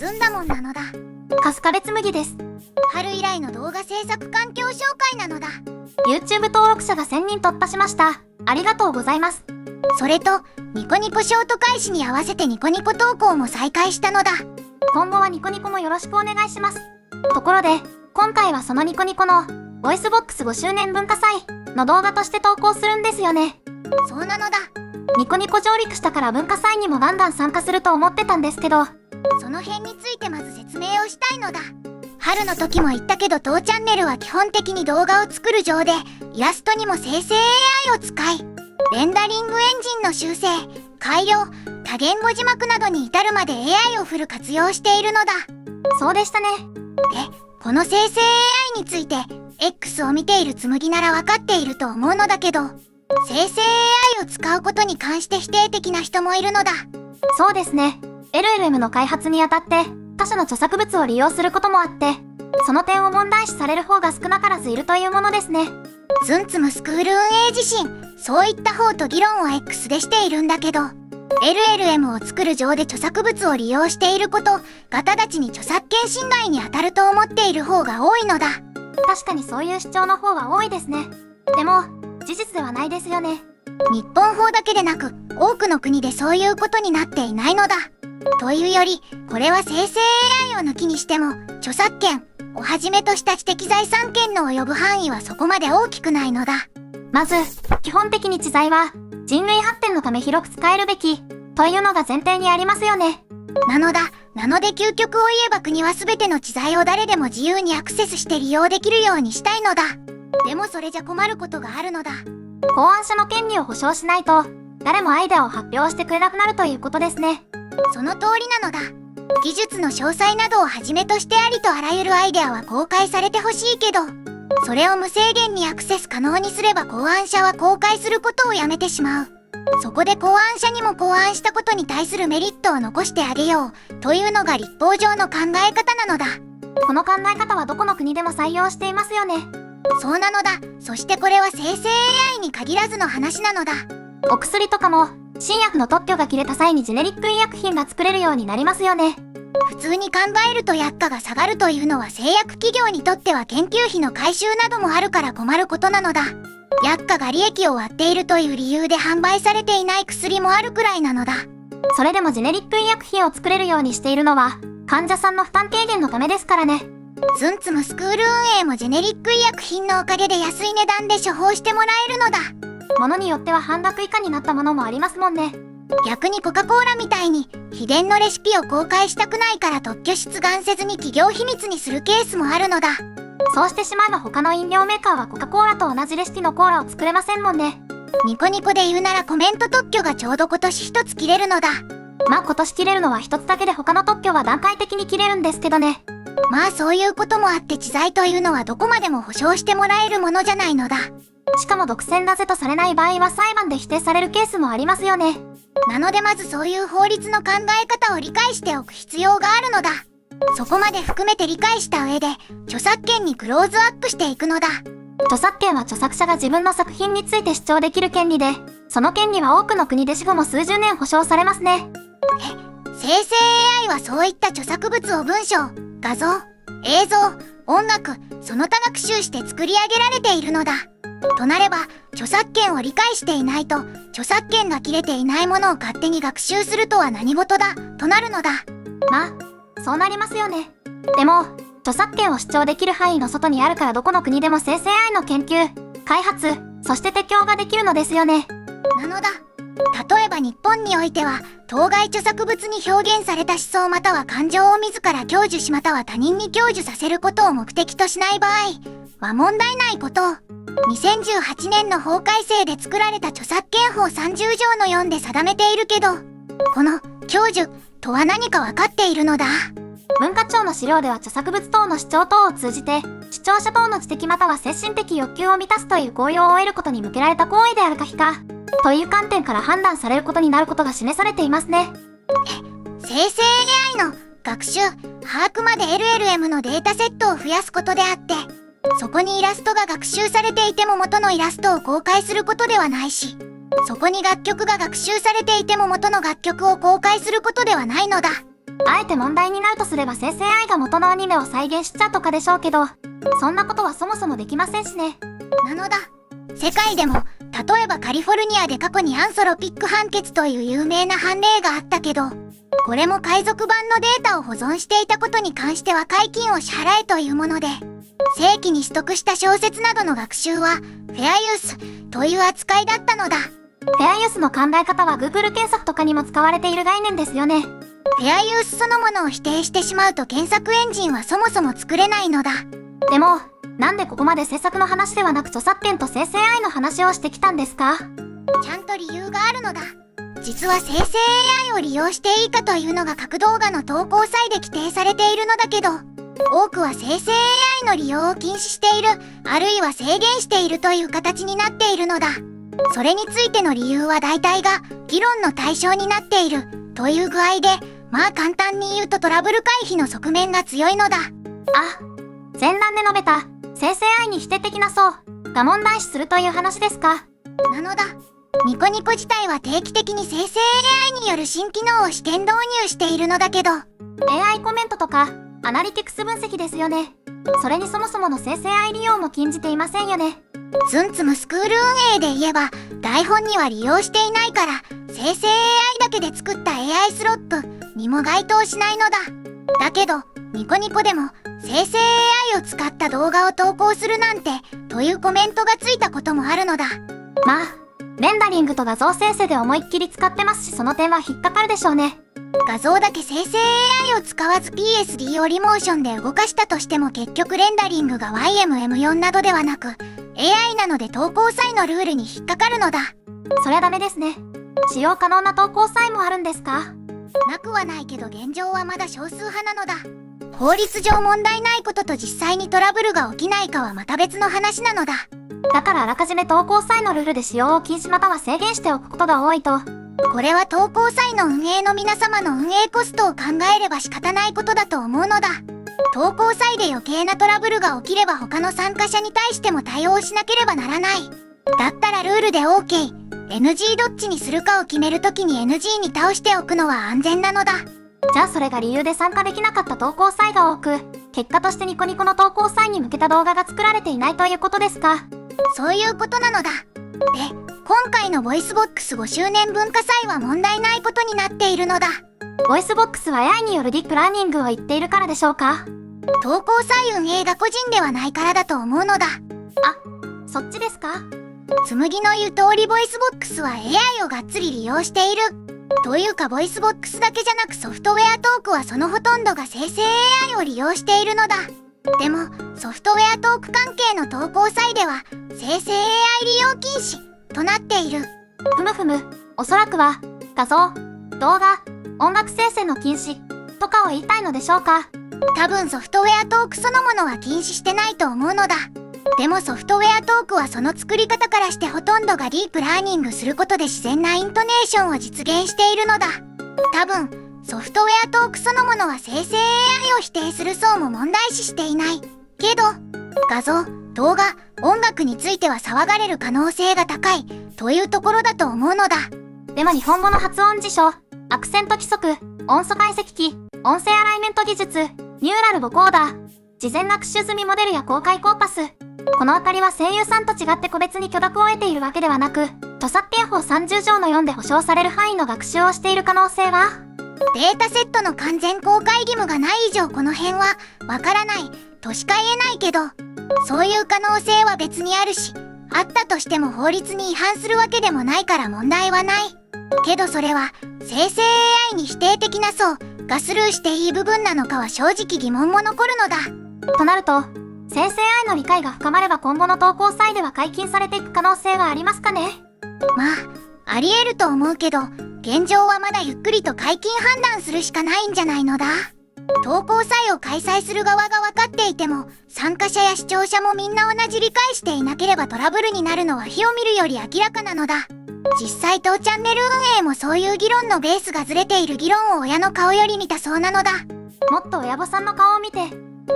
ずんだもんなのだ。春日部紬です。春以来の動画制作環境紹介なのだ。 YouTube 登録者が1000人突破しました。ありがとうございます。それとニコニコショート開始に合わせてニコニコ投稿も再開したのだ。今後はニコニコもよろしくお願いします。ところで今回はそのニコニコのボイスボックス5周年文化祭の動画として投稿するんですよね。そうなのだ。ニコニコ上陸したから文化祭にもガンガン参加すると思ってたんですけど、その辺についてまず説明をしたいのだ。春の時も言ったけど当チャンネルは基本的に動画を作る上でイラストにも生成 AI を使い、レンダリングエンジンの修正、改良、多言語字幕などに至るまで AI をフル活用しているのだ。そうでしたね。で、この生成 AI について X を見ている紬なら分かっていると思うのだけど、生成 AI を使うことに関して否定的な人もいるのだ。そうですね。LLM の開発にあたって他社の著作物を利用することもあって、その点を問題視される方が少なからずいるというものですね。ズンツムスクール運営自身、そういった方と議論を X でしているんだけど、LLM を作る上で著作物を利用していることが直ちに著作権侵害に当たると思っている方が多いのだ。確かにそういう主張の方が多いですね。でも事実ではないですよね。日本法だけでなく多くの国でそういうことになっていないのだ。というより、これは生成 AI を抜きにしても著作権をはじめとした知的財産権の及ぶ範囲はそこまで大きくないのだ。まず基本的に知財は人類発展のため広く使えるべきというのが前提にありますよね。なので究極を言えば国は全ての知財を誰でも自由にアクセスして利用できるようにしたいのだ。でもそれじゃ困ることがあるのだ。考案者の権利を保障しないと誰もアイデアを発表してくれなくなるということですね。その通りなのだ。技術の詳細などをはじめとしてありとあらゆるアイデアは公開されてほしいけど、それを無制限にアクセス可能にすれば考案者は公開することをやめてしまう。そこで考案者にも考案したことに対するメリットを残してあげようというのが立法上の考え方なのだ。この考え方はどこの国でも採用していますよね。そうなのだ。そしてこれは生成 AI に限らずの話なのだ。お薬とかも新薬の特許が切れた際にジェネリック医薬品が作れるようになりますよね。普通に考えると薬価が下がるというのは製薬企業にとっては研究費の回収などもあるから困ることなのだ。薬価が利益を割っているという理由で販売されていない薬もあるくらいなのだ。それでもジェネリック医薬品を作れるようにしているのは患者さんの負担軽減のためですからね。ズンツムスクール運営もジェネリック医薬品のおかげで安い値段で処方してもらえるのだ。物によっては半額以下になったものもありますもんね。逆にコカ・コーラみたいに秘伝のレシピを公開したくないから特許出願せずに企業秘密にするケースもあるのだ。そうしてしまえば他の飲料メーカーはコカ・コーラと同じレシピのコーラを作れませんもんね。ニコニコで言うならコメント特許がちょうど今年一つ切れるのだ。まあ今年切れるのは一つだけで他の特許は段階的に切れるんですけどね。まあそういうこともあって知財というのはどこまでも保証してもらえるものじゃないのだ。しかも独占だぜとされない場合は裁判で否定されるケースもありますよね。なのでまずそういう法律の考え方を理解しておく必要があるのだ。そこまで含めて理解した上で著作権にクローズアップしていくのだ。著作権は著作者が自分の作品について主張できる権利で、その権利は多くの国で死後も数十年保証されますね。生成 AI はそういった著作物を文章、画像、映像、音楽、その他学習して作り上げられているのだ。となれば著作権を理解していないと著作権が切れていないものを勝手に学習するとは何事だとなるのだ。まあそうなりますよね。でも著作権を主張できる範囲の外にあるからどこの国でも生成 AI の研究、開発、そして適用ができるのですよね。なのだ。例えば日本においては当該著作物に表現された思想または感情を自ら享受しまたは他人に享受させることを目的としない場合は問題ないことを2018年の法改正で作られた著作権法30条の4で定めているけど、この享受とは何か分かっているのだ。文化庁の資料では著作物等の主張等を通じて視聴者等の知的または精神的欲求を満たすという効用を得ることに向けられた行為であるか否かという観点から判断されることになることが示されていますね。生成 AI の学習・把握まで LLM のデータセットを増やすことであって、そこにイラストが学習されていても元のイラストを公開することではないし、そこに楽曲が学習されていても元の楽曲を公開することではないのだ。あえて問題になるとすれば生成 AI が元のアニメを再現しちゃうとかでしょうけど、そんなことはそもそもできませんしね。なのだ。世界でも、例えばカリフォルニアで過去にアンソロピック判決という有名な判例があったけど、これも海賊版のデータを保存していたことに関しては解金を支払えというもので、正規に取得した小説などの学習は、フェアユースという扱いだったのだ。フェアユースの考え方は Google 検索とかにも使われている概念ですよね。フェアユースそのものを否定してしまうと検索エンジンはそもそも作れないのだ。でも、なんでここまで制作の話ではなく著作権と生成 AI の話をしてきたんですか？ちゃんと理由があるのだ。実は生成 AI を利用していいかというのが各動画の投稿際で規定されているのだけど、多くは生成 AI の利用を禁止している、あるいは制限しているという形になっているのだ。それについての理由は大体が議論の対象になっているという具合で、まあ簡単に言うとトラブル回避の側面が強いのだ。前段で述べた生成 AI に否定的な層が問題視するという話ですか？なのだ。ニコニコ自体は定期的に生成 AI による新機能を試験導入しているのだけど、 AI コメントとかアナリティクス分析ですよね。それにそもそもの生成 AI 利用も禁じていませんよね。ツンツムスクール運営で言えば台本には利用していないから、生成 AI だけで作った AI スロットにも該当しないのだ。だけどニコニコでも生成 AI を使った動画を投稿するなんてというコメントがついたこともあるのだ。まあレンダリングと画像生成で思いっきり使ってますし、その点は引っかかるでしょうね。画像だけ生成 AI を使わず PSD をリモーションで動かしたとしても結局レンダリングが YMM4 などではなく AI なので投稿際のルールに引っかかるのだ。そりゃダメですね。使用可能な投稿際もあるんですか？なくはないけど現状はまだ少数派なのだ。法律上問題ないことと実際にトラブルが起きないかはまた別の話なのだ。だからあらかじめ投稿際のルールで使用を禁止または制限しておくことが多いと。これは投稿際の運営の皆様の運営コストを考えれば仕方ないことだと思うのだ。投稿際で余計なトラブルが起きれば他の参加者に対しても対応しなければならない。だったらルールで OK、NG どっちにするかを決めるときに NG に倒しておくのは安全なのだ。じゃあそれが理由で参加できなかった投稿際が多く、結果としてニコニコの投稿際に向けた動画が作られていないということですか？そういうことなのだ。で、今回のボイスボックス5周年文化祭は問題ないことになっているのだ。ボイスボックスは AI によるディープラーニングを言っているからでしょうか？投稿際運営が個人ではないからだと思うのだ。そっちですか？紬の言う通りボイスボックスは AI をがっつり利用している。というかボイスボックスだけじゃなくソフトウェアトークはそのほとんどが生成 AI を利用しているのだ。でもソフトウェアトーク関係の投稿際では生成 AI 利用禁止となっている。ふむふむ、おそらくは画像、動画、音楽生成の禁止とかを言いたいのでしょうか？多分ソフトウェアトークそのものは禁止してないと思うのだ。でもソフトウェアトークはその作り方からしてほとんどがディープラーニングすることで自然なイントネーションを実現しているのだ。多分ソフトウェアトークそのものは生成 AI を否定する層も問題視していないけど、画像、動画、音楽については騒がれる可能性が高いというところだと思うのだ。でも日本語の発音辞書、アクセント規則、音素解析機、音声アライメント技術、ニューラルボコーダー、事前学習済みモデルや公開コーパス、このあたりは声優さんと違って個別に許諾を得ているわけではなく、著作権法30条の4で保障される範囲の学習をしている可能性は？データセットの完全公開義務がない以上この辺はわからないとしか言えないけど、そういう可能性は別にあるし、あったとしても法律に違反するわけでもないから問題はない。けどそれは生成 AI に否定的な層がスルーしていい部分なのかは正直疑問も残るのだ。となると、生成 AI の理解が深まれば今後の投稿際では解禁されていく可能性はありますかね？まあ、あり得ると思うけど、現状はまだゆっくりと解禁判断するしかないんじゃないのだ。投稿祭を開催する側が分かっていても、参加者や視聴者もみんな同じ理解していなければトラブルになるのは火を見るより明らかなのだ。実際当チャンネル運営もそういう議論のベースがずれている議論を親の顔より見たそうなのだ。もっと親御さんの顔を見て。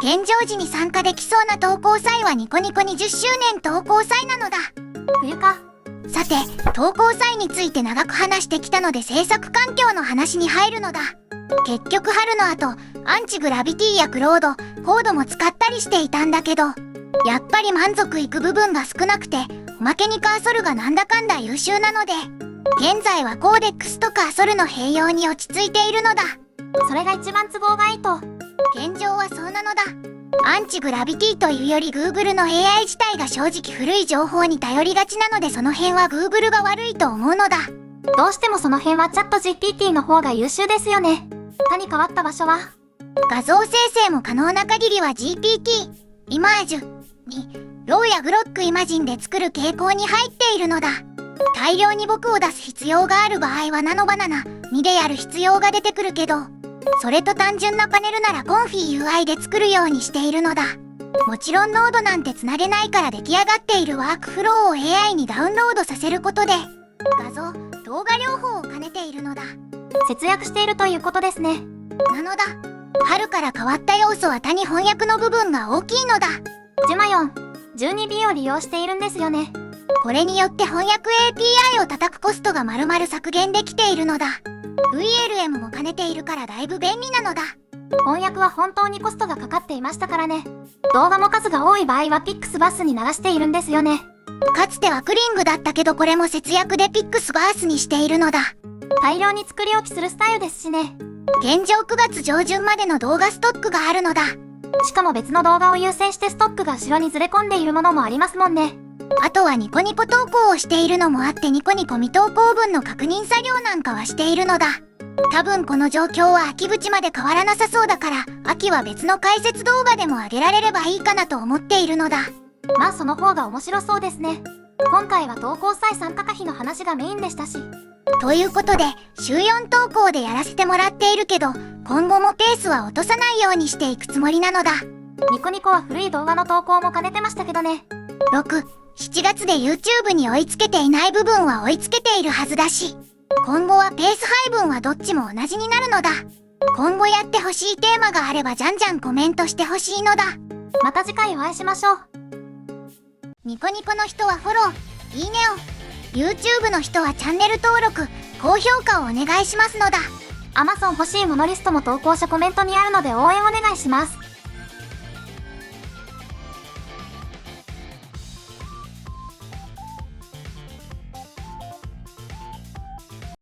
現状時に参加できそうな投稿祭はニコニコ20周年投稿祭なのだ。冬か。さて、投稿祭について長く話してきたので制作環境の話に入るのだ。結局春の後、アンチグラビティやクロード、コードも使ったりしていたんだけど、やっぱり満足いく部分が少なくて、おまけにカーソルがなんだかんだ優秀なので、現在はコーデックスとカーソルの併用に落ち着いているのだ。それが一番都合がいいと。現状はそうなのだ。アンチグラビティというより Google の AI 自体が正直古い情報に頼りがちなので、その辺は Google が悪いと思うのだ。どうしてもその辺はチャット GPT の方が優秀ですよね。他に変わった場所は？画像生成も可能な限りは GPT、イマージュに、ローやグロックイマジンで作る傾向に入っているのだ。大量に僕を出す必要がある場合はナノバナナ2でやる必要が出てくるけど、それと単純なパネルならコンフィ UI で作るようにしているのだ。もちろんノードなんてつなげないから出来上がっているワークフローを AI にダウンロードさせることで、画像、動画両方を兼ねているのだ。節約しているということですね。なのだ。春から変わった要素は他に翻訳の部分が大きいのだ。ジュマヨン、12B を利用しているんですよね。これによって翻訳 API を叩くコストが丸々削減できているのだ。VLM も兼ねているからだいぶ便利なのだ。翻訳は本当にコストがかかっていましたからね。動画も数が多い場合は Pixverse に流しているんですよね。かつてはクリングだったけど、これも節約で Pixverse にしているのだ。大量に作り置きするスタイルですしね。現状9月上旬までの動画ストックがあるのだ。しかも別の動画を優先してストックが後ろにずれ込んでいるものもありますもんね。あとはニコニコ投稿をしているのもあって、ニコニコ未投稿分の確認作業なんかはしているのだ。多分この状況は秋口まで変わらなさそうだから、秋は別の解説動画でも上げられればいいかなと思っているのだ。まあその方が面白そうですね。今回は投稿際参加可否の話がメインでしたし。ということで、週4投稿でやらせてもらっているけど、今後もペースは落とさないようにしていくつもりなのだ。ニコニコは古い動画の投稿も兼ねてましたけどね。6、7月で YouTube に追いつけていない部分は追いつけているはずだし、今後はペース配分はどっちも同じになるのだ。今後やってほしいテーマがあればじゃんじゃんコメントしてほしいのだ。また次回お会いしましょう。ニコニコの人はフォロー、いいねを。YouTube の人はチャンネル登録、高評価をお願いしますのだ。Amazon 欲しいものリストも投稿者コメントにあるので応援お願いします。